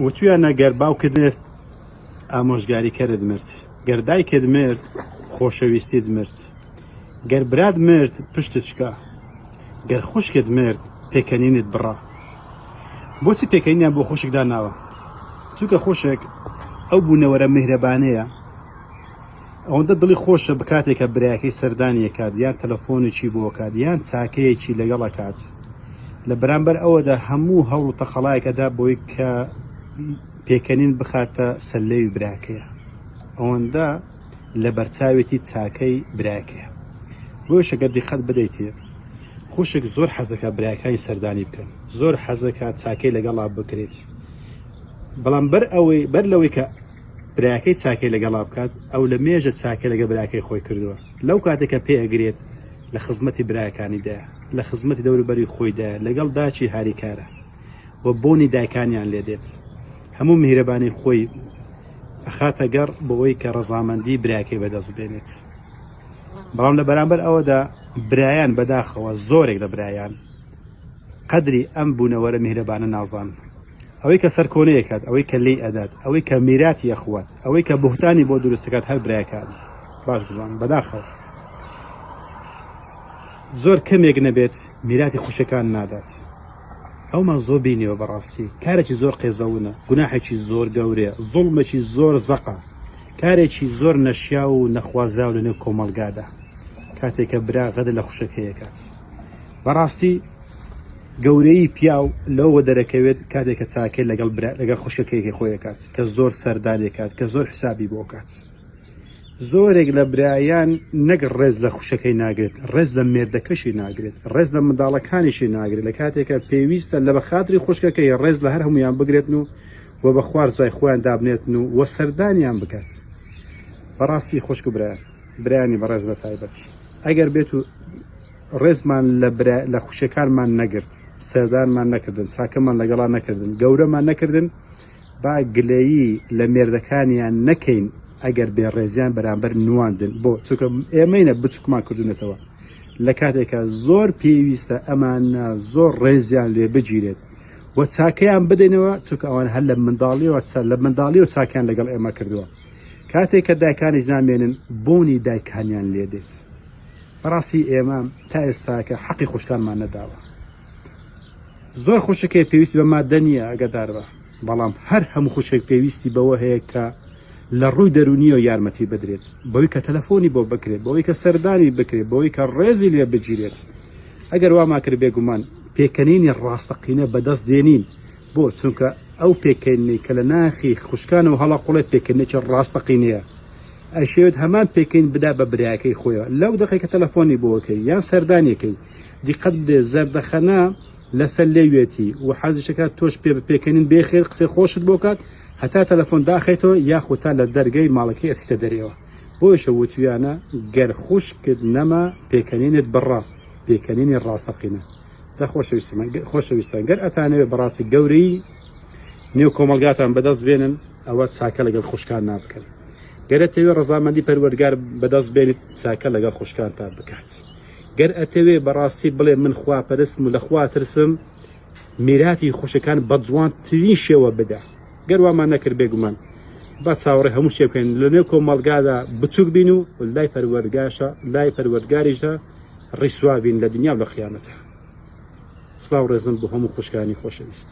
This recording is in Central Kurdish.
وتویانە گەر باوکردێت ئامۆژگاریکەرت مرد، گەر دایکت مرد خۆشەویستیت مرد، گەر برات مرد پشتت شکا، گەر خوشکت مرد پێکەنینت بڕا. بۆچی پێکەنینیان بۆ خۆشک داناوە؟ چونکە خۆشک ئەو بوونەوەرە میهرەبانەیە ئەوەندە دڵی خۆشە بکاتێکە برایەکەی سەردانیە کات، یان تەلەفۆنێکی بۆ کات، یان چاکەیەکی لەگەڵە کات، لە بەرامبەر ئەوەدا هەموو هەوڵ و تەخەڵایەکەدا بۆی کە پێکەنین بخاتە سەللەوی براکەیە، ئەوەندە لە بەرچاوێتی چاکەی براکەیە. بۆی شەگەر دیقەت بدەیتێ خوشک زۆر حەزەکە برایەکانی سەردانی بکەن، زۆر حەزەکە چاکەی لەگەڵا بکرێت، بەڵام بەر لەوەی کە برایەکەی چاکەی لەگەڵا بکات ئەو لە مێژە چاکەی لەگە برایەکەی خۆی کردووە، لەو کاتێکە پێ ئەگرێت لە خزمەتی برایەکانیدایە، لە خزمەتی دەوروبەری خۆیدایە، لەگەڵ داچی هاریکارە و بۆنی دایکانیان لێ دێت، هەموو میهرەبانی خۆی ئەخاتە گەڕ بۆەوەی کە ڕەزامەندی برایەکەی بەدەست بێنێت. بەڵام لە بەرامبەر ئەوەدا برایان بەداخەوە زۆرێک لە برایان قەدری ئەم بوونەوەرە میهرەبانە نازان، ئەوەی کە سەرکۆنەیەکات، ئەوەی کە لێی ئەدات، ئەوەی کە میراتی یەخوات، ئەوەی کە بوهتانی بۆ دروستەکات هەر برایەکان. باش بزان بەداخەوە زۆر کەمێک نەبێت میراتی خوشەکان نادات. ئەومان زۆر بینیەوە بەڕاستی کارێکی زۆر قێزەونە، گوناحێکی زۆر گەورەیە، زوڵمێکی زۆر زەقە، کارێکی زۆر نەشیا و نەخوازراو لە نێو کۆمەڵگادا کاتێکە برا غەدە لە خوشەکەیەکات. بەڕاستی گەورەی پیاو لەوە دەرەکەوێت کاتێکە چاکەی لەگەڵ خوشەکەیەکی خۆیەکات کە زۆر سەردانێکات، کە زۆر حسابی بۆکات. زۆرێک لە برایان نەک ڕێز لە خوشەکەی ناگرێت، ڕێز لە مێردەکەشی ناگرێت، ڕێز لە منداڵەکانیشی ناگرێت، لە کاتێکە پێویستە لە بەخاتری خوشکەکەی ڕێز لە هەر هەمویان بگرێتن و بە خوار زای خۆیان دابنێتن و سەردانیان بکات. بەڕاستی خوشک برایانی بەڕێز بە تایبەتی ئەگەر بێت و ڕێزمان لە خوشەکانمان نەگرت، سەردانمان نەکردن، چاکەمان لەگەڵا نەکردن، گەورەمان نەکردن، با گلەیی لە مێردەکانیان نەکەین ئەگەر بێڕێزیان بەرامبەر نواندن، بۆ چونکە ئێمەینە بچووکمان کردوونەتەوە لە کاتێکە زۆر پێویستە ئەمانە زۆر ڕێزیان لێ بگیرێت و چاکەیان بدەینەوە، چونکە ئەوان هەر لە منداڵی و چاکیان لەگەڵ ئێمە کردووە. کاتێک کە دایکانیش نامێنن بۆنی دایکانیان لێ دێت. بەڕاستی ئێمە تا ئێستاکە حەقی خوشکانمان نەداوە. زۆر خوشکێک پێویستی بە مادە نییە ئەگەدار بە، بەڵام هەر هەموو خوشێک پێویستی بەوە هەیە کە لە ڕووی دەرونیەوە یارمەتی بدرێت، بەوەی کە تەلەفۆنی بۆ بکرێت، بەوەی کە سەردانی بکرێت، بەوەی کە ڕێزی لێ بگیرێت. ئەگەر واما کرد بێگومان پێکەنینی ڕاستەقینە بەدەست دێنین، بۆ چونکە ئەو پێکەنینی کە لە ناخی خوشکان و هەڵا قوڵێت پێکەنێکی ڕاستەقینەیە ئەشێوێت هەمان پێکەین بدا بە برایەکەی خۆیەوە لەو دقیقە تەلەفۆنی بۆکەی یان سەردانیەکەی دیقەت بدێ زەردەخەنا لەسەر لێوێتی و حەزیشەکە تۆش پێکەنین بێخێر قسەی خۆشت بۆکات هەتا تەلەفۆن داخێتەوە یاخود تا لە دەرگەی ماڵەکەی ئەچیتە دەرێەوە. بۆیشە وتویانە گەر خوشکت نەما پێکەنینت بڕا، پێکەنینی ڕاستەقینە. جا خۆشەویستان گەر ئەتانەوێت بەڕاستی گەورەی نێو کۆمەلگاتان بەدەست بێنن ئەوە چاکە لەگەڵ خوشکان نابکەن. گەر ئەتەوێت ڕەزامەندی پەروەردگار بەدەست بێنیت چاکە لەگەڵ خوشکانتان بکات. گەر ئەتەوێت بەڕاستی بڵێ من خواپەرستم و لە خوا ترسم میراتی خوشەکان بە جوانترین شێوە بدە. گەر وامان نەکرد بێگومان با چاوەڕێ هەموو شتێ بکەین لە نێو کۆمەڵگادا بچووک بین و لای پەروەردگاریشدا ڕیسوا بین لە دنیا و لە قیامەتە. سڵاو ڕێزم بۆ هەموو خوشکانی خۆشەویست.